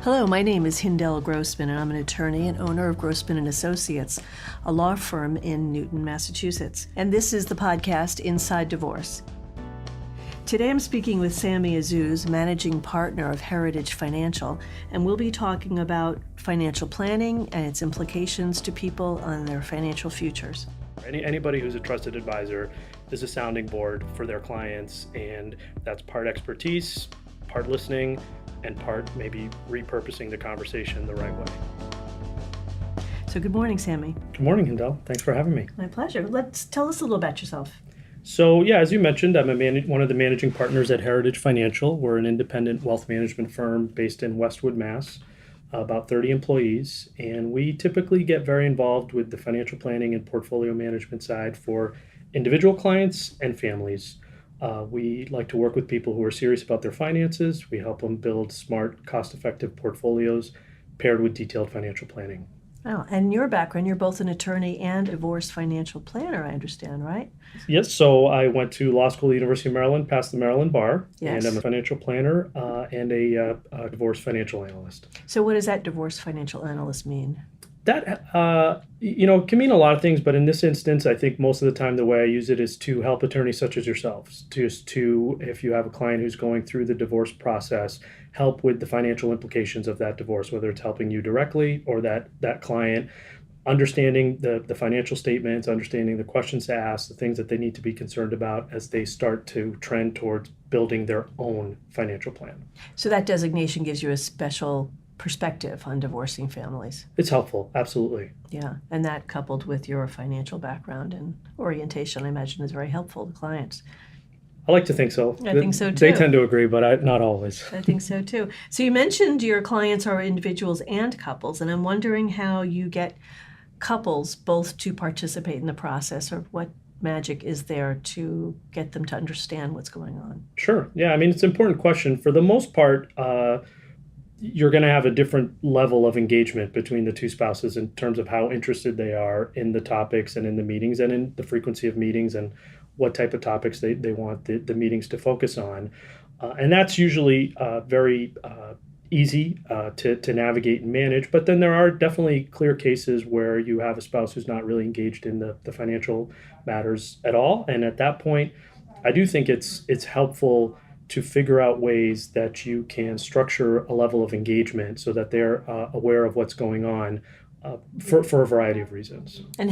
Hello, my name is Hindell Grossman, and I'm an attorney and owner of Grossman and Associates, a law firm in Newton, Massachusetts. And this is the podcast Inside Divorce. Today I'm speaking with Sammy Azzouz, managing partner of Heritage Financial, and we'll be talking about financial planning and its implications to people on their financial futures. Anybody who's a trusted advisor is a sounding board for their clients, and that's part expertise, part listening, and part maybe repurposing the conversation the right way. So good morning, Sammy. Good morning, Hindell. Thanks for having me. My pleasure. Tell us a little about yourself. So as you mentioned, I'm one of the managing partners at Heritage Financial. We're an independent wealth management firm based in Westwood, Mass., about 30 employees, and we typically get very involved with the financial planning and portfolio management side for individual clients and families. We like to work with people who are serious about their finances. We help them build smart, cost-effective portfolios paired with detailed financial planning. Oh, and your background, you're both an attorney and a divorce financial planner, I understand, right? Yes, so I went to law school at the University of Maryland, passed the Maryland bar, Yes. And I'm a financial planner and a divorce financial analyst. So what does that divorce financial analyst mean? That, can mean a lot of things, but in this instance, I think most of the time the way I use it is to help attorneys such as yourselves, if you have a client who's going through the divorce process, help with the financial implications of that divorce, whether it's helping you directly or that client, understanding the financial statements, understanding the questions to ask, the things that they need to be concerned about as they start to trend towards building their own financial plan. So that designation gives you a special perspective on divorcing families. It's helpful, absolutely. Yeah, and that coupled with your financial background and orientation, I imagine, is very helpful to clients. I like to think so. I think so too. They tend to agree, but not always. I think so too. So you mentioned your clients are individuals and couples, and I'm wondering how you get couples both to participate in the process, or what magic is there to get them to understand what's going on? Sure. Yeah, it's an important question. For the most part, you're going to have a different level of engagement between the two spouses in terms of how interested they are in the topics and in the meetings and in the frequency of meetings and what type of topics they want the meetings to focus on. And that's usually very easy to navigate and manage. But then there are definitely clear cases where you have a spouse who's not really engaged in the financial matters at all. And at that point, I do think it's helpful to figure out ways that you can structure a level of engagement so that they're aware of what's going on for a variety of reasons. And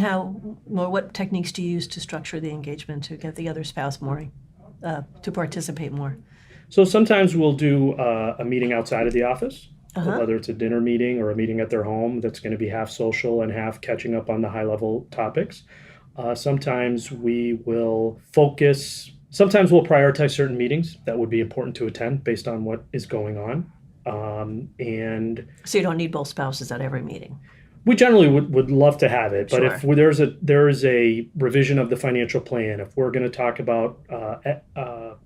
what techniques do you use to structure the engagement to get the other spouse more to participate more? So sometimes we'll do a meeting outside of the office, Uh-huh. whether it's a dinner meeting or a meeting at their home that's going to be half social and half catching up on the high-level topics. Sometimes we will Sometimes we'll prioritize certain meetings that would be important to attend based on what is going on. And So you don't need both spouses at every meeting? we generally would love to have it, but Sure. if there is a revision of the financial plan, if we're going to talk about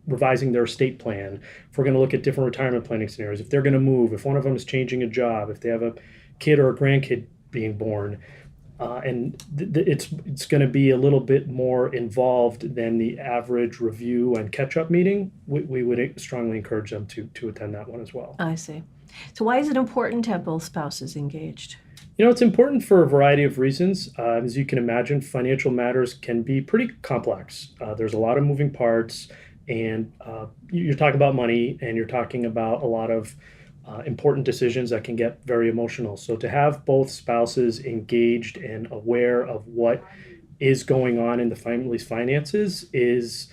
revising their estate plan, if we're going to look at different retirement planning scenarios, if they're going to move, if one of them is changing a job, if they have a kid or a grandkid being born, it's going to be a little bit more involved than the average review and catch-up meeting, we would strongly encourage them to attend that one as well. I see. So why is it important to have both spouses engaged? It's important for a variety of reasons. As you can imagine, financial matters can be pretty complex. There's a lot of moving parts, and you're talking about money, and you're talking about a lot of important decisions that can get very emotional. So to have both spouses engaged and aware of what is going on in the family's finances is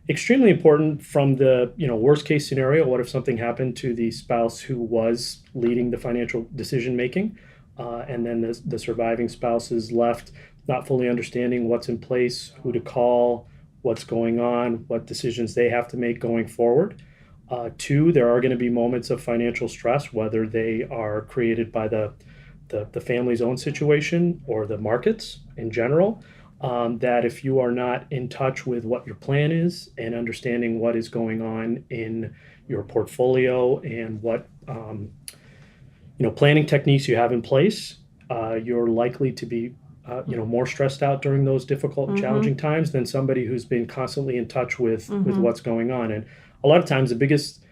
extremely important from the worst case scenario. What if something happened to the spouse who was leading the financial decision making, and then the surviving spouse is left not fully understanding what's in place, who to call, what's going on, what decisions they have to make going forward. Two, there are going to be moments of financial stress, whether they are created by the family's own situation or the markets in general, that if you are not in touch with what your plan is and understanding what is going on in your portfolio and what planning techniques you have in place, you're likely to be more stressed out during those difficult and challenging times than somebody who's been constantly in touch with what's going on. And a lot of times the biggest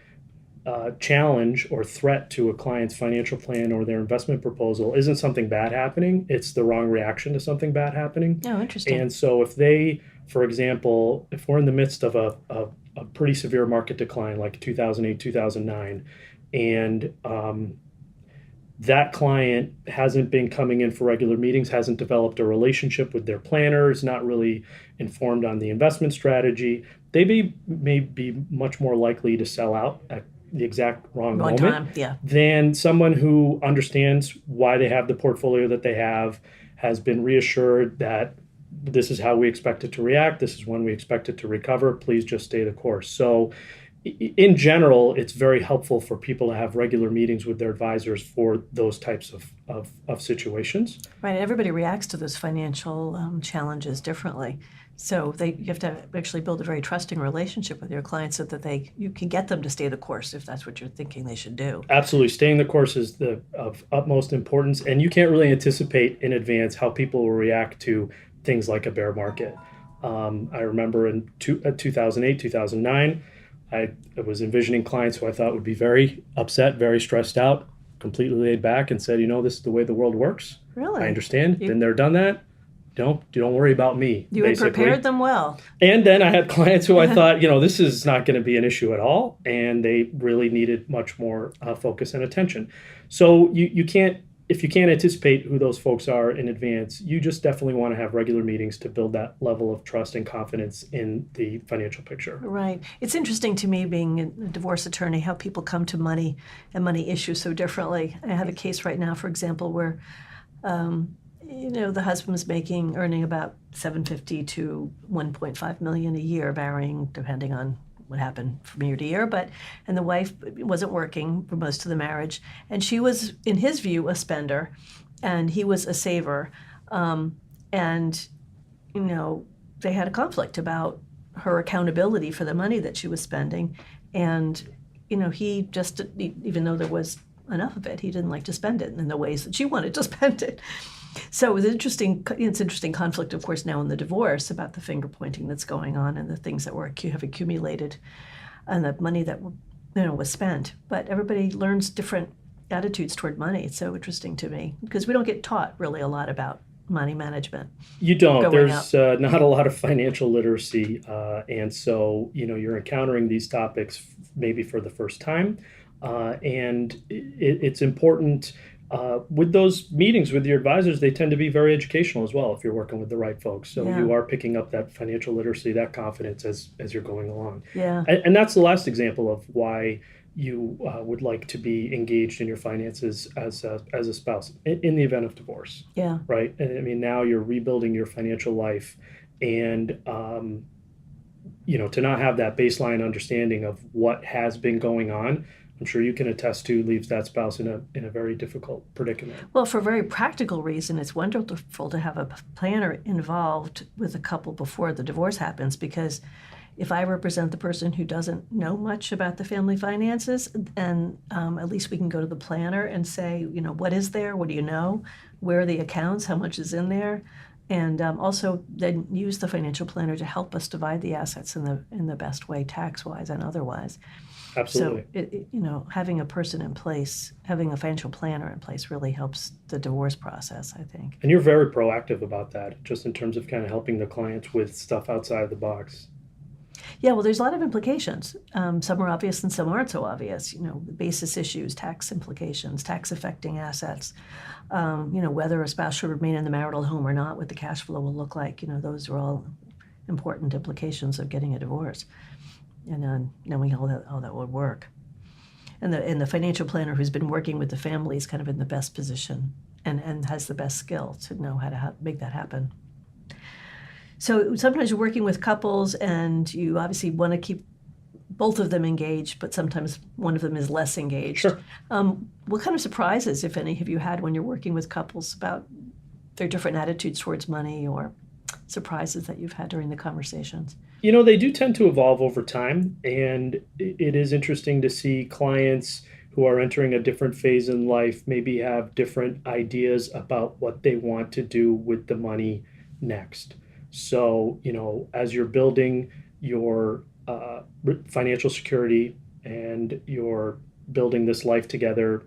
challenge or threat to a client's financial plan or their investment proposal isn't something bad happening. It's the wrong reaction to something bad happening. Oh, interesting. And so if they, for example, if we're in the midst of a pretty severe market decline like 2008, 2009, and that client hasn't been coming in for regular meetings, hasn't developed a relationship with their planner, is not really informed on the investment strategy, they may be much more likely to sell out at the exact wrong moment time, yeah. than someone who understands why they have the portfolio that they have, has been reassured that this is how we expect it to react, this is when we expect it to recover, please just stay the course. So in general, it's very helpful for people to have regular meetings with their advisors for those types of situations. Right. Everybody reacts to those financial challenges differently. So you have to actually build a very trusting relationship with your clients so that you can get them to stay the course if that's what you're thinking they should do. Absolutely. Staying the course is of utmost importance. And you can't really anticipate in advance how people will react to things like a bear market. I remember in 2008, 2009, I was envisioning clients who I thought would be very upset, very stressed out, completely laid back, and said, this is the way the world works. Really? I understand. Been there, done that. Don't worry about me. You had prepared them well. And then I had clients who I thought, this is not going to be an issue at all, and they really needed much more focus and attention. So you can't, if you can't anticipate who those folks are in advance, you just definitely want to have regular meetings to build that level of trust and confidence in the financial picture. Right. It's interesting to me, being a divorce attorney, how people come to money and money issues so differently. I have a case right now, for example, where the husband's earning about $750 to $1.5 million a year, varying depending on what happened from year to year, and the wife wasn't working for most of the marriage, and she was, in his view, a spender, and he was a saver, and they had a conflict about her accountability for the money that she was spending, and he just, even though there was enough of it, he didn't like to spend it in the ways that she wanted to spend it. So it was interesting conflict, of course, now in the divorce about the finger pointing that's going on and the things that have accumulated and the money that was spent. But everybody learns different attitudes toward money. It's so interesting to me because we don't get taught really a lot about money management. You don't. There's not a lot of financial literacy, and so you're encountering these topics maybe for the first time, and it's important. With those meetings with your advisors, they tend to be very educational as well if you're working with the right folks. So you are picking up that financial literacy, that confidence as you're going along. Yeah. And that's the last example of why you would like to be engaged in your finances as a spouse in the event of divorce. Yeah. Right? I mean, now you're rebuilding your financial life, and to not have that baseline understanding of what has been going on, I'm sure you can attest to, leaves that spouse in a very difficult predicament. Well, for a very practical reason, it's wonderful to have a planner involved with a couple before the divorce happens, because if I represent the person who doesn't know much about the family finances, and at least we can go to the planner and say, what is there? What do you know? Where are the accounts? How much is in there? And also then use the financial planner to help us divide the assets in the best way, tax-wise and otherwise. Absolutely. So, having a person in place, having a financial planner in place really helps the divorce process, I think. And you're very proactive about that, just in terms of kind of helping the clients with stuff outside the box. Yeah, well, there's a lot of implications. Some are obvious and some aren't so obvious. Basis issues, tax implications, tax affecting assets, whether a spouse should remain in the marital home or not, what the cash flow will look like. Those are all important implications of getting a divorce. And knowing how that would work. And the financial planner who's been working with the family is kind of in the best position and has the best skill to know how to make that happen. So sometimes you're working with couples and you obviously want to keep both of them engaged, but sometimes one of them is less engaged. Sure. What kind of surprises, if any, have you had when you're working with couples about their different attitudes towards money, or surprises that you've had during the conversations? They do tend to evolve over time, and it is interesting to see clients who are entering a different phase in life maybe have different ideas about what they want to do with the money next. So, as you're building your financial security and you're building this life together,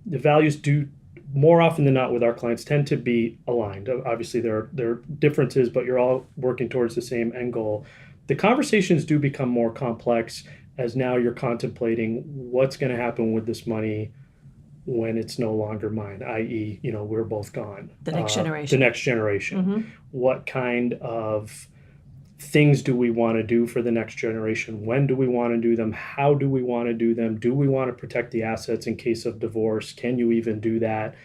the values do more often than not with our clients tend to be aligned. Obviously, there are differences, but you're all working towards the same end goal. The conversations do become more complex as now you're contemplating what's going to happen with this money when it's no longer mine, i.e., we're both gone. The next generation. The next generation. What kind of things do we want to do for the next generation? When do we want to do them? How do we want to do them? Do we want to protect the assets in case of divorce? Can you even do that?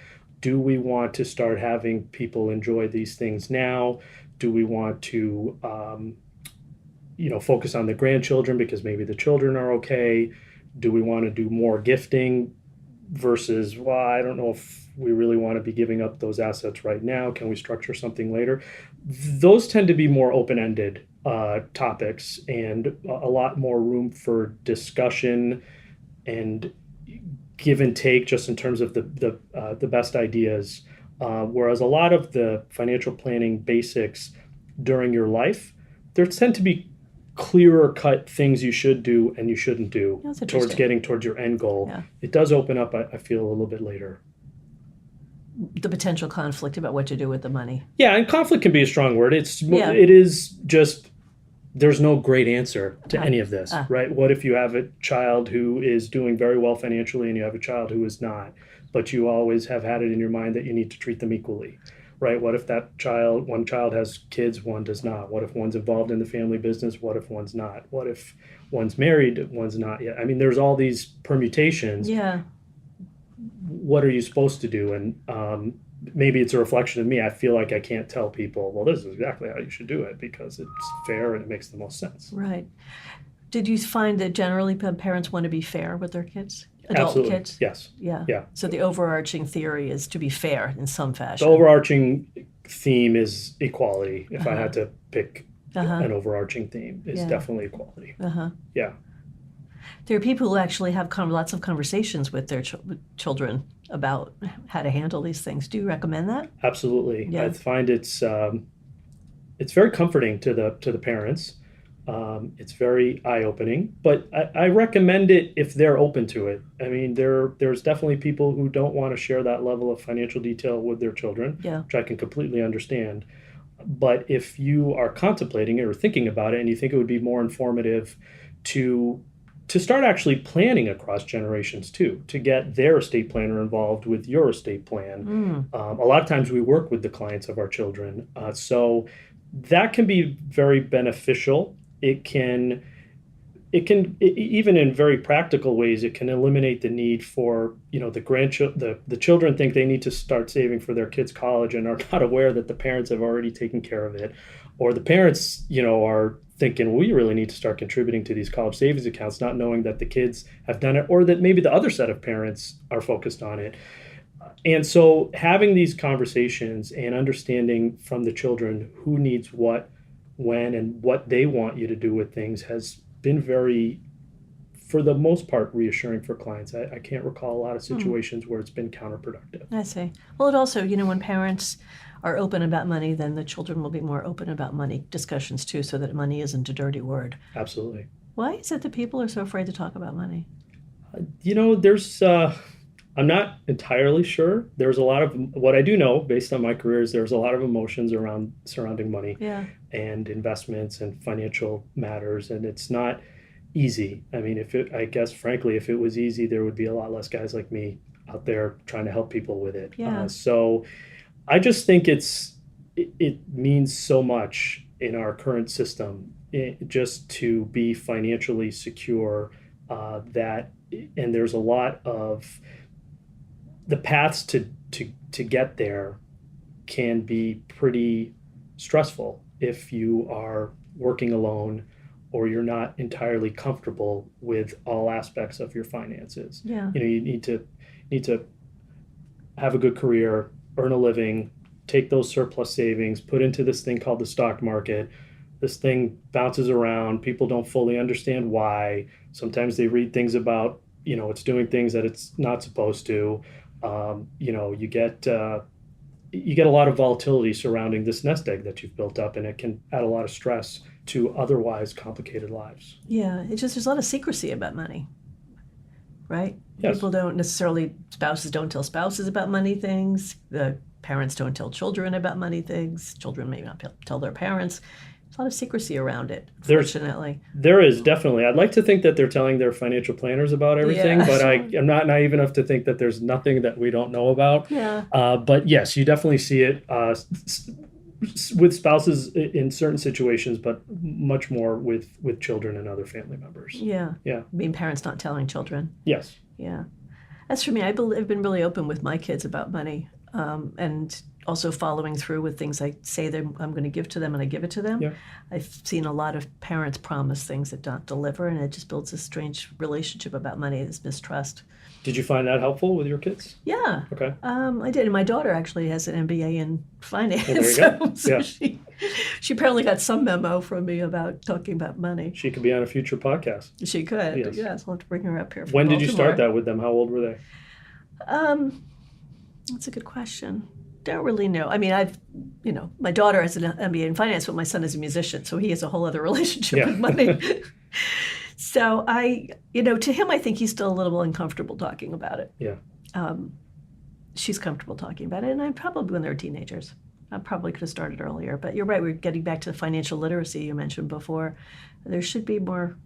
Do we want to start having people enjoy these things now? Do we want to focus on the grandchildren because maybe the children are okay? Do we want to do more gifting versus, well, I don't know if we really want to be giving up those assets right now. Can we structure something later? Those tend to be more open-ended topics and a lot more room for discussion and give and take just in terms of the best ideas. Whereas a lot of the financial planning basics during your life, there tend to be clearer cut things you should do and you shouldn't do towards getting towards your end goal. Yeah. It does open up, I feel, a little bit later. The potential conflict about what to do with the money. Yeah, and conflict can be a strong word. It is just, there's no great answer to any of this, right? What if you have a child who is doing very well financially and you have a child who is not, but you always have had it in your mind that you need to treat them equally, right? What if one child has kids, one does not? What if one's involved in the family business? What if one's not? What if one's married, one's not yet? I mean, there's all these permutations. Yeah. What are you supposed to do? And maybe it's a reflection of me. I feel like I can't tell people, well, this is exactly how you should do it because it's fair and it makes the most sense. Right. Did you find that generally parents want to be fair with their kids? Adult Absolutely. kids? Yes. Yeah. So the overarching theory is to be fair in some fashion. The overarching theme is equality. If I had to pick an overarching theme, it's definitely equality. Yeah. There are people who actually have lots of conversations with their children about how to handle these things. Do you recommend that? Absolutely. Yeah. I find it's very comforting to the parents. It's very eye-opening, but I recommend it if they're open to it. I mean, there's definitely people who don't want to share that level of financial detail with their children, which I can completely understand. But if you are contemplating it or thinking about it and you think it would be more informative to start actually planning across generations too, to get their estate planner involved with your estate plan. A lot of times we work with the clients of our children. So that can be very beneficial. It can even in very practical ways, it can eliminate the need for, the children think they need to start saving for their kids' college and are not aware that the parents have already taken care of it. Or the parents, are thinking, we really need to start contributing to these college savings accounts, not knowing that the kids have done it, or that maybe the other set of parents are focused on it. And so having these conversations and understanding from the children who needs what, when, and what they want you to do with things has been very, for the most part, reassuring for clients. I can't recall a lot of situations where it's been counterproductive. I see. Well, it also, when parents are open about money, then the children will be more open about money discussions too, so that money isn't a dirty word. Absolutely. Why is it that people are so afraid to talk about money? There's, I'm not entirely sure. There's a lot of, what I do know based on my career is there's a lot of emotions surrounding money and investments and financial matters, and it's not easy. I mean, I guess frankly, if it was easy, there would be a lot less guys like me out there trying to help people with it. Yeah. So I just think it means so much in our current system just to be financially secure, and there's a lot of the paths to get there can be pretty stressful if you are working alone or you're not entirely comfortable with all aspects of your finances. Yeah. You need to have a good career, earn a living, take those surplus savings, put into this thing called the stock market. This thing bounces around. People don't fully understand why. Sometimes they read things about, it's doing things that it's not supposed to. You get a lot of volatility surrounding this nest egg that you've built up, and it can add a lot of stress to otherwise complicated lives. Yeah, it's just there's a lot of secrecy about money. right? Yes. People don't necessarily, spouses don't tell spouses about money things. The parents don't tell children about money things. Children may not tell their parents. There's a lot of secrecy around it, fortunately. There is definitely. I'd like to think that they're telling their financial planners about everything, Yeah. but I'm not naive enough to think that there's nothing that we don't know about. Yeah. But yes, you definitely see it with spouses in certain situations, but much more with children and other family members. Yeah. Yeah. I mean, parents not telling children. Yes. Yeah. As for me, I've been really open with my kids about money, and also following through with things I say that I'm going to give to them, and I give it to them. Yeah. I've seen a lot of parents promise things that don't deliver, and it just builds a strange relationship about money, this mistrust. Did you find that helpful with your kids? Yeah. Okay. I did. And my daughter actually has an MBA in finance. Well, there you go. So Yeah. she apparently got some memo from me about talking about money. She could be on a future podcast. She could. Yes. Yes, I'll have to bring her up here. When did you start that with them? How old were they? That's a good question. Don't really know. I mean, my daughter has an MBA in finance, but my son is a musician, so he has a whole other relationship with money. So to him, I think he's still a little uncomfortable talking about it. Yeah. She's comfortable talking about it, and I probably, when they were teenagers, I probably could have started earlier. But you're right, we're getting back to the financial literacy you mentioned before. There should be more,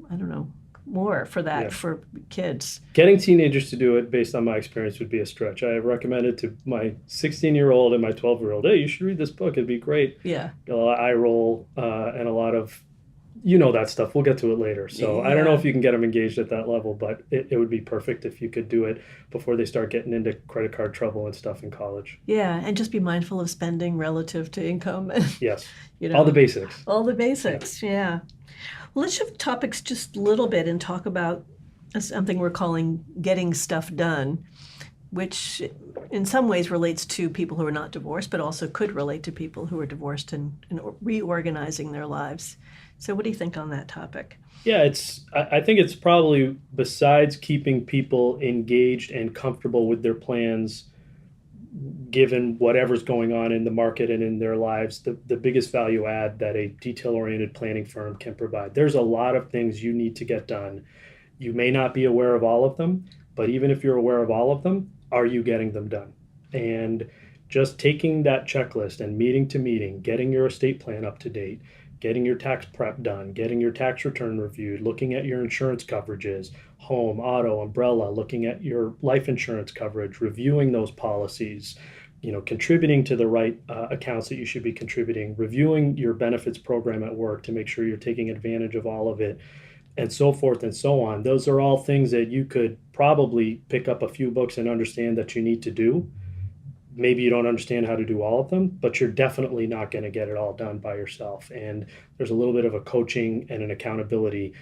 more for that for kids. Getting teenagers to do it, based on my experience, would be a stretch. I have recommended to my 16-year-old and my 12-year-old, hey, you should read this book. It'd be great. Yeah. A lot of eye roll and a lot of, that stuff. We'll get to it later. So I don't know if you can get them engaged at that level, but it would be perfect if you could do it before they start getting into credit card trouble and stuff in college. Yeah, and just be mindful of spending relative to income. Yes. All the basics. All the basics, yeah. Well, let's shift topics just a little bit and talk about something we're calling getting stuff done, which in some ways relates to people who are not divorced, but also could relate to people who are divorced and reorganizing their lives. So what do you think on that topic? Yeah, I think it's probably, besides keeping people engaged and comfortable with their plans, given whatever's going on in the market and in their lives, the biggest value add that a detail-oriented planning firm can provide. There's a lot of things you need to get done. You may not be aware of all of them, but even if you're aware of all of them, are you getting them done? And just taking that checklist and meeting to meeting, getting your estate plan up to date, getting your tax prep done, getting your tax return reviewed, looking at your insurance coverages, home, auto, umbrella, looking at your life insurance coverage, reviewing those policies, contributing to the right accounts that you should be contributing, reviewing your benefits program at work to make sure you're taking advantage of all of it, and so forth and so on. Those are all things that you could probably pick up a few books and understand that you need to do. Maybe you don't understand how to do all of them, but you're definitely not going to get it all done by yourself. And there's a little bit of a coaching and an accountability.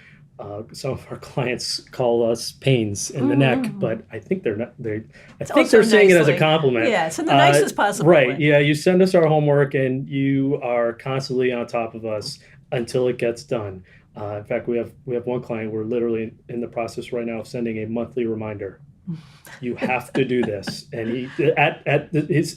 Some of our clients call us pains in the neck, but I think they're not. I think they're saying it as a compliment. Yeah, it's in the nicest possible way. Right. Yeah, you send us our homework, and you are constantly on top of us until it gets done. In fact, we have one client. We're literally in the process right now of sending a monthly reminder. You have to do this, and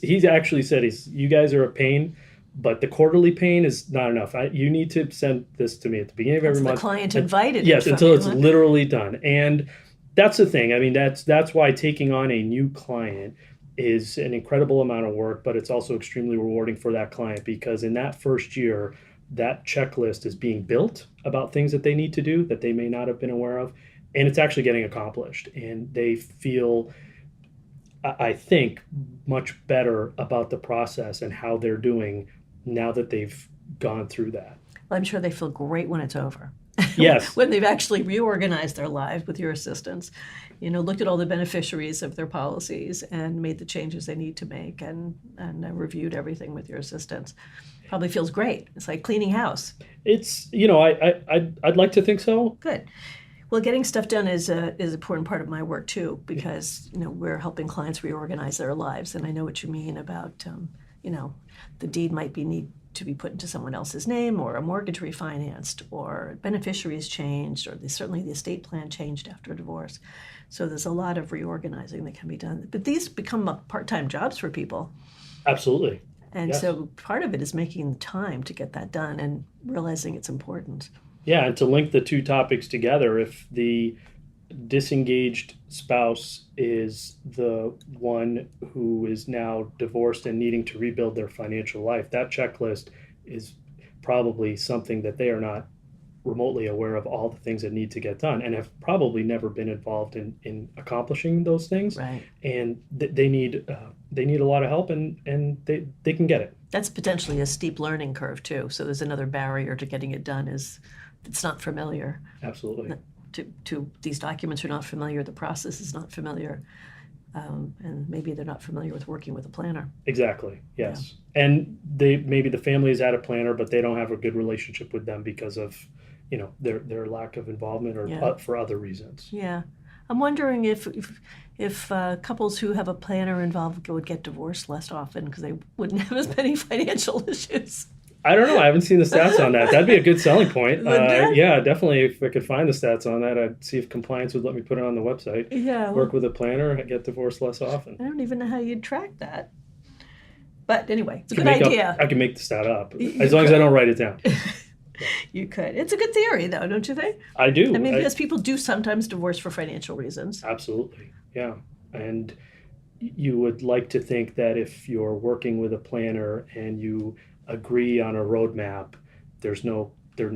he's actually said you guys are a pain, but the quarterly pain is not enough. You need to send this to me at the beginning of every month. The client invited. Yes, until it's literally done, and that's the thing. I mean, that's why taking on a new client is an incredible amount of work, but it's also extremely rewarding for that client, because in that first year, that checklist is being built about things that they need to do that they may not have been aware of. And it's actually getting accomplished. And they feel, I think, much better about the process and how they're doing now that they've gone through that. Well, I'm sure they feel great when it's over. Yes. When they've actually reorganized their lives with your assistance, looked at all the beneficiaries of their policies and made the changes they need to make, and reviewed everything with your assistance. Probably feels great. It's like cleaning house. It's, I'd like to think so. Good. Well, getting stuff done is an important part of my work too, because we're helping clients reorganize their lives, and I know what you mean about the deed might need to be put into someone else's name, or a mortgage refinanced, or beneficiaries changed, or certainly the estate plan changed after a divorce. So there's a lot of reorganizing that can be done, but these become part-time jobs for people. Absolutely. And yes. So part of it is making the time to get that done and realizing it's important. Yeah, and to link the two topics together, if the disengaged spouse is the one who is now divorced and needing to rebuild their financial life, that checklist is probably something that they are not remotely aware of all the things that need to get done and have probably never been involved in accomplishing those things. Right. And they need a lot of help, and they can get it. That's potentially a steep learning curve too. So there's another barrier to getting it done is it's not familiar. Absolutely. To these documents are not familiar, the process is not familiar, and maybe they're not familiar with working with a planner. Exactly. Yes. Yeah. And maybe the family has had a planner, but they don't have a good relationship with them because of their lack of involvement or for other reasons. Yeah. I'm wondering if couples who have a planner involved would get divorced less often because they wouldn't have as many financial issues. I don't know. I haven't seen the stats on that. That'd be a good selling point. Yeah, definitely. If I could find the stats on that, I'd see if compliance would let me put it on the website. Yeah. Work with a planner, get divorced less often. I don't even know how you'd track that. But anyway, it's a good idea. I can make the stat up as long as I don't write it down. You could. It's a good theory, though, don't you think? I do. I mean, because people do sometimes divorce for financial reasons. Absolutely. Yeah. And you would like to think that if you're working with a planner and you agree on a roadmap, there's no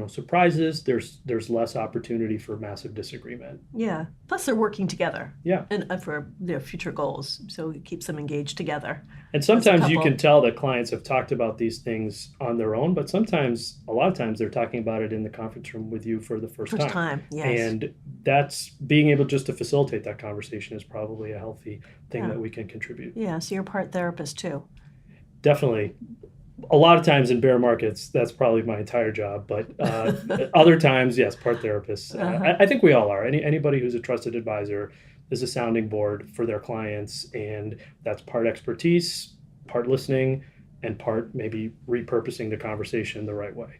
surprises, there's less opportunity for massive disagreement. Yeah. Plus they're working together. Yeah. And for their future goals. So it keeps them engaged together. And sometimes you can tell that clients have talked about these things on their own, but a lot of times they're talking about it in the conference room with you for the first time. Yes. And that's being able just to facilitate that conversation is probably a healthy thing that we can contribute. Yeah, so you're part therapist too. Definitely. A lot of times in bear markets, that's probably my entire job. But other times, yes, part therapist. I think we all are. Anybody who's a trusted advisor is a sounding board for their clients. And that's part expertise, part listening, and part maybe repurposing the conversation the right way.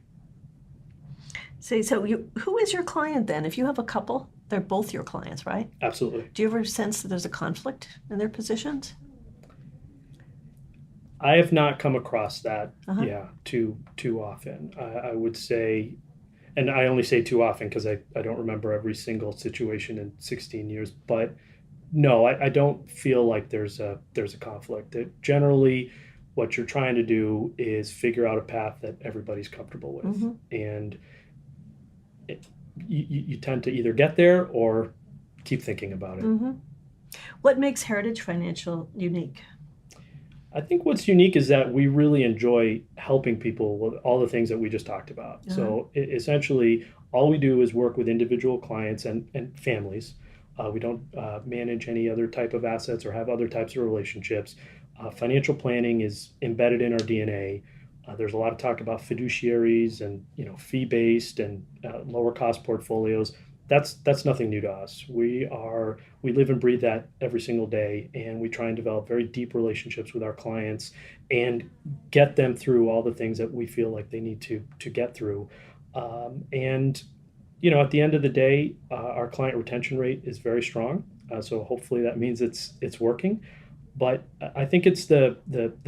So who is your client then? If you have a couple, they're both your clients, right? Absolutely. Do you ever sense that there's a conflict in their positions? I have not come across that, too often. I would say, and I only say too often because I don't remember every single situation in 16 years, but no, I don't feel like there's a conflict. Generally, what you're trying to do is figure out a path that everybody's comfortable with. Mm-hmm. And you tend to either get there or keep thinking about it. Mm-hmm. What makes Heritage Financial unique? I think what's unique is that we really enjoy helping people with all the things that we just talked about. Uh-huh. So essentially, all we do is work with individual clients and families. We don't manage any other type of assets or have other types of relationships. Financial planning is embedded in our DNA. There's a lot of talk about fiduciaries and fee-based and lower cost portfolios. That's nothing new to us. We live and breathe that every single day, and we try and develop very deep relationships with our clients and get them through all the things that we feel like they need to get through. And at the end of the day, our client retention rate is very strong. So hopefully that means it's working. But I think it's the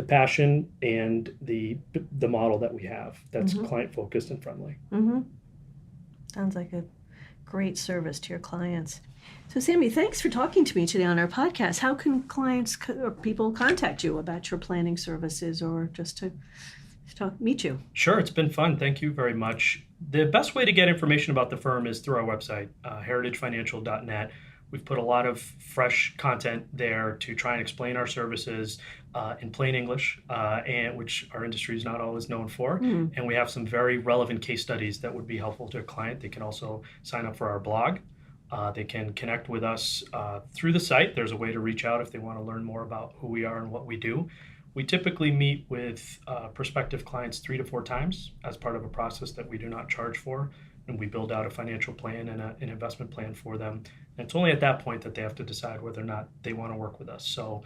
passion and the model that we have that's mm-hmm. client focused and friendly. Mm-hmm. Sounds like a great service to your clients. So Sammy, thanks for talking to me today on our podcast. How can clients or people contact you about your planning services or just to meet you? Sure, it's been fun. Thank you very much. The best way to get information about the firm is through our website, heritagefinancial.net. We've put a lot of fresh content there to try and explain our services in plain English, and which our industry is not always known for. Mm. And we have some very relevant case studies that would be helpful to a client. They can also sign up for our blog. They can connect with us through the site. There's a way to reach out if they want to learn more about who we are and what we do. We typically meet with prospective clients 3 to 4 times as part of a process that we do not charge for. And we build out a financial plan and an investment plan for them. And it's only at that point that they have to decide whether or not they want to work with us. So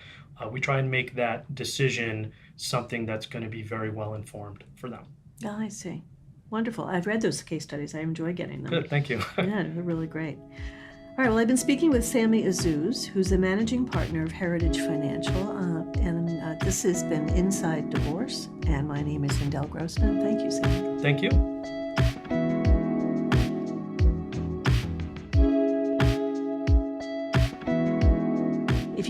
we try and make that decision something that's going to be very well informed for them. Oh, I see. Wonderful. I've read those case studies. I enjoy getting them. Good, thank you. Yeah, they're really great. All right, well, I've been speaking with Sammy Azzouz, who's the managing partner of Heritage Financial, and this has been Inside Divorce, and my name is Hindell Grossman. Thank you, Sammy. Thank you.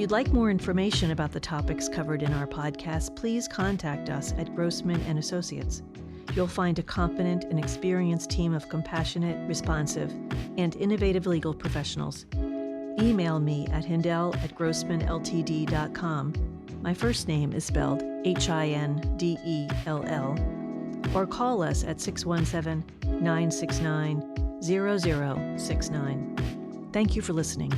If you'd like more information about the topics covered in our podcast, please contact us at Grossman and Associates. You'll find a competent and experienced team of compassionate, responsive, and innovative legal professionals. Email me at hindell@grossmanltd.com. My first name is spelled Hindell, or call us at 617-969-0069. Thank you for listening.